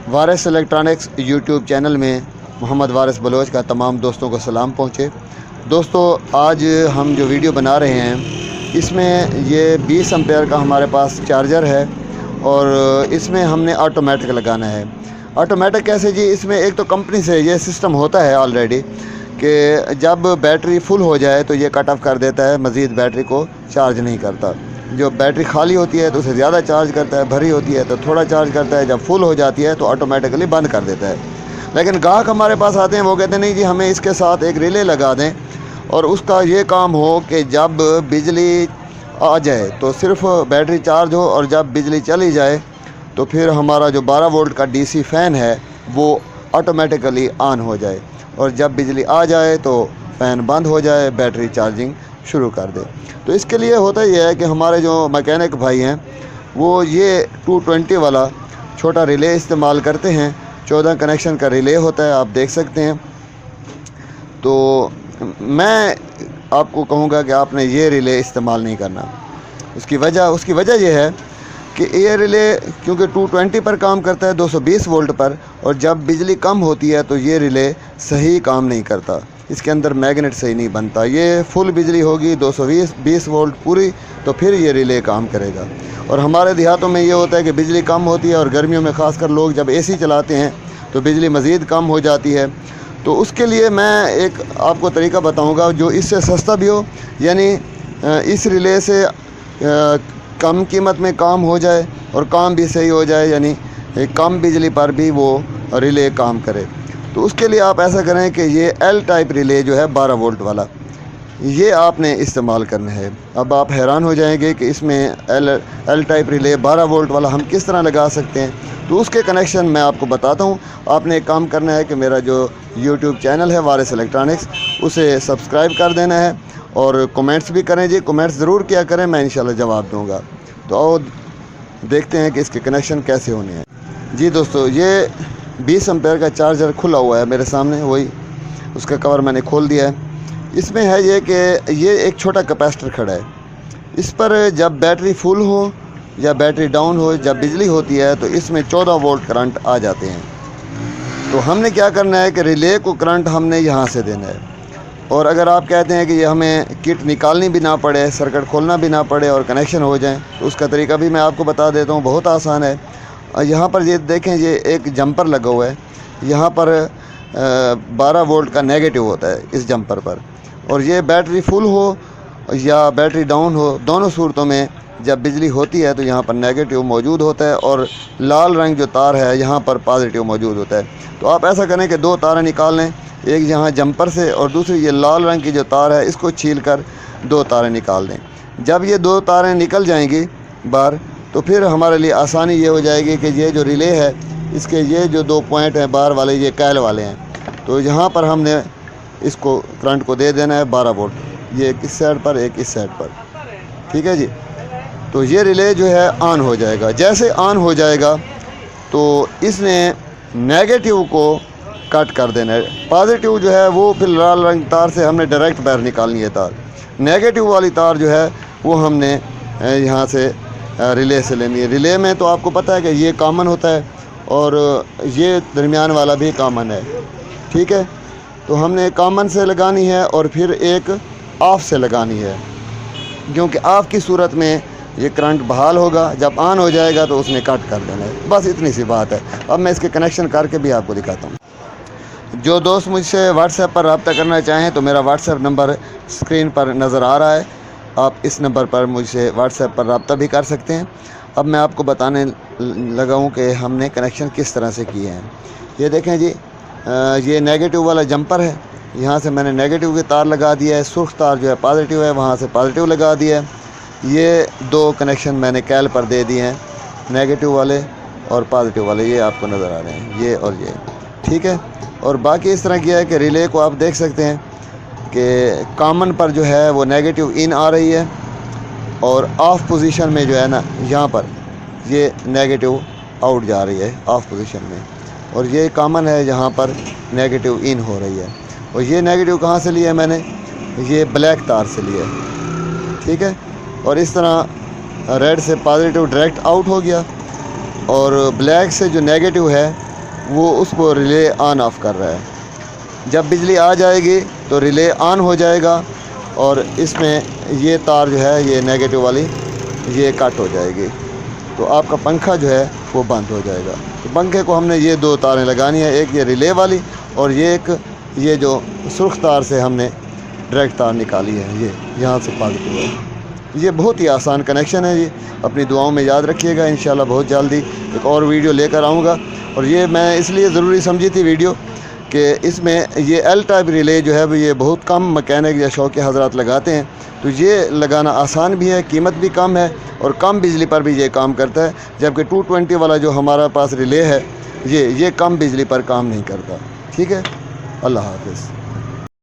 वारिस electronics YouTube channel में मोहम्मद वारिस Bloch का तमाम दोस्तों को सलाम पहुँचे। दोस्तों, आज हम जो वीडियो बना रहे हैं इसमें ये 20 एम्पेयर का हमारे पास चार्जर है और इसमें हमने ऑटोमेटिक लगाना है। ऑटोमेटिक कैसे जी? इसमें एक तो कंपनी से ये सिस्टम होता है ऑलरेडी कि जब बैटरी फुल हो जाए तो ये कट ऑफ कर देता है, मज़ीद बैटरी को चार्ज नहीं करता। जो बैटरी खाली होती है तो उसे ज़्यादा चार्ज करता है, भरी होती है तो थोड़ा चार्ज करता है, जब फुल हो जाती है तो ऑटोमेटिकली बंद कर देता है। लेकिन ग्राहक हमारे पास आते हैं, वो कहते हैं नहीं जी हमें इसके साथ एक रिले लगा दें और उसका ये काम हो कि जब बिजली आ जाए तो सिर्फ बैटरी चार्ज हो और जब बिजली चली जाए तो फिर हमारा जो 12 वोल्ट का डीसी फ़ैन है वो ऑटोमेटिकली ऑन हो जाए और जब बिजली आ जाए तो फ़ैन बंद हो जाए, बैटरी चार्जिंग शुरू कर दे। तो इसके लिए होता ही है कि हमारे जो मैकेनिक भाई हैं वो ये 220 वाला छोटा रिले इस्तेमाल करते हैं। 14 कनेक्शन का रिले होता है, आप देख सकते हैं। तो मैं आपको कहूँगा कि आपने ये रिले इस्तेमाल नहीं करना। उसकी वजह यह है कि ये रिले क्योंकि 220 पर काम करता है, 220 वोल्ट पर, और जब बिजली कम होती है तो ये रिले सही काम नहीं करता, इसके अंदर मैग्नेट सही नहीं बनता। ये फुल बिजली होगी 220 वोल्ट पूरी तो फिर ये रिले काम करेगा। और हमारे देहातों में ये होता है कि बिजली कम होती है और गर्मियों में ख़ासकर लोग जब एसी चलाते हैं तो बिजली मज़ीद कम हो जाती है। तो उसके लिए मैं एक आपको तरीका बताऊंगा जो इससे सस्ता भी हो, यानी इस रिले से कम कीमत में काम हो जाए और काम भी सही हो जाए, यानी कम बिजली पर भी वो रिले काम करे। तो उसके लिए आप ऐसा करें कि ये एल टाइप रिले जो है 12 वोल्ट वाला, ये आपने इस्तेमाल करना है। अब आप हैरान हो जाएंगे कि इसमें एल टाइप रिले 12 वोल्ट वाला हम किस तरह लगा सकते हैं। तो उसके कनेक्शन मैं आपको बताता हूँ। आपने एक काम करना है कि मेरा जो यूट्यूब चैनल है वारिस इलेक्ट्रॉनिक्स, उसे सब्सक्राइब कर देना है और कमेंट्स भी करें जी, कमेंट्स ज़रूर किया करें, मैं इंशाल्लाह जवाब दूँगा। तो आओ देखते हैं कि इसके कनेक्शन कैसे होने हैं। जी दोस्तों, ये 20 एम्पेयर का चार्जर खुला हुआ है मेरे सामने, वही उसका कवर मैंने खोल दिया है। इसमें है ये कि ये एक छोटा कैपेसिटर खड़ा है। इस पर जब बैटरी फुल हो या बैटरी डाउन हो, जब बिजली होती है तो इसमें 14 वोल्ट करंट आ जाते हैं। तो हमने क्या करना है कि रिले को करंट हमने यहाँ से देना है। और अगर आप कहते हैं कि ये हमें किट निकालनी भी ना पड़े, सर्किट खोलना भी ना पड़े और कनेक्शन हो जाए, तो उसका तरीका भी मैं आपको बता देता हूँ, बहुत आसान है। यहाँ पर ये देखें, ये एक जंपर लगा हुआ है। यहाँ पर 12 वोल्ट का नेगेटिव होता है इस जंपर पर, और ये बैटरी फुल हो या बैटरी डाउन हो, दोनों सूरतों में जब बिजली होती है तो यहाँ पर नेगेटिव मौजूद होता है और लाल रंग जो तार है यहाँ पर पॉजिटिव मौजूद होता है। तो आप ऐसा करें कि 2 तारें निकाल लें, एक यहाँ जंपर से और दूसरी ये लाल रंग की जो तार है इसको छील कर 2 तारें निकाल दें। जब ये 2 तारें निकल जाएंगी बाहर तो फिर हमारे लिए आसानी ये हो जाएगी कि ये जो रिले है इसके ये जो 2 पॉइंट हैं बाहर वाले, ये कैल वाले हैं। तो यहाँ पर हमने इसको करंट को दे देना है 12 वोल्ट, ये एक इस साइड पर एक इस साइड पर, ठीक है जी। तो ये रिले जो है ऑन हो जाएगा। जैसे ऑन हो जाएगा तो इसने नेगेटिव को कट कर देना है। पॉजिटिव जो है वो फिर लाल रंग तार से हमने डायरेक्ट बाहर निकालनी है तार। नेगेटिव वाली तार जो है वो हमने यहाँ से रिले से लेनी है। रिले में तो आपको पता है कि ये कॉमन होता है और ये दरमियान वाला भी कॉमन है, ठीक है। तो हमने कॉमन से लगानी है और फिर एक ऑफ से लगानी है, क्योंकि ऑफ की सूरत में ये करंट बहाल होगा, जब ऑन हो जाएगा तो उसने कट कर देना है। बस इतनी सी बात है। अब मैं इसके कनेक्शन करके भी आपको दिखाता हूँ। जो दोस्त मुझसे व्हाट्सएप पर रब्ता करना चाहें तो मेरा व्हाट्सएप नंबर स्क्रीन पर नज़र आ रहा है, आप इस नंबर पर मुझसे व्हाट्सएप पर रब्ता भी कर सकते हैं। अब मैं आपको बताने लगा हूँ कि हमने कनेक्शन किस तरह से किए हैं। ये देखें जी, ये नेगेटिव वाला जंपर है, यहाँ से मैंने नेगेटिव की तार लगा दिया है, सुर्ख तार जो है पॉजिटिव है, वहाँ से पॉजिटिव लगा दिया है। ये 2 कनेक्शन मैंने कैल पर दे दिए हैं, नेगेटिव वाले और पॉजिटिव वाले, ये आपको नज़र आ रहे हैं, ये और ये, ठीक है। और बाकी इस तरह किया है कि रिले को आप देख सकते हैं कि कॉमन पर जो है वो नेगेटिव इन आ रही है और ऑफ पोजीशन में जो है ना, यहाँ पर ये नेगेटिव आउट जा रही है ऑफ पोजीशन में, और ये कॉमन है जहाँ पर नेगेटिव इन हो रही है। और ये नेगेटिव कहाँ से लिया है मैंने, ये ब्लैक तार से लिया है, ठीक है। और इस तरह रेड से पॉजिटिव डायरेक्ट आउट हो गया और ब्लैक से जो नेगेटिव है वो उसको रिले ऑन ऑफ़ कर रहा है। जब बिजली आ जाएगी तो रिले ऑन हो जाएगा और इसमें ये तार जो है ये नेगेटिव वाली ये कट हो जाएगी, तो आपका पंखा जो है वो बंद हो जाएगा। तो पंखे को हमने ये 2 तारें लगानी है, एक ये रिले वाली और ये जो सुर्ख तार से हमने डायरेक्ट तार निकाली है, ये यहाँ से पॉजिटिव है। ये बहुत ही आसान कनेक्शन है। ये अपनी दुआओं में याद रखिएगा। इंशाल्लाह बहुत जल्दी एक और वीडियो लेकर आऊँगा। और ये मैं इसलिए ज़रूरी समझी थी वीडियो कि इसमें ये एल टाइप रिले जो है ये बहुत कम मैकेनिक या शौकी हज़रात लगाते हैं, तो ये लगाना आसान भी है, कीमत भी कम है और कम बिजली पर भी ये काम करता है। जबकि 220 वाला जो हमारा पास रिले है ये कम बिजली पर काम नहीं करता। ठीक है, अल्लाह हाफ़िज़।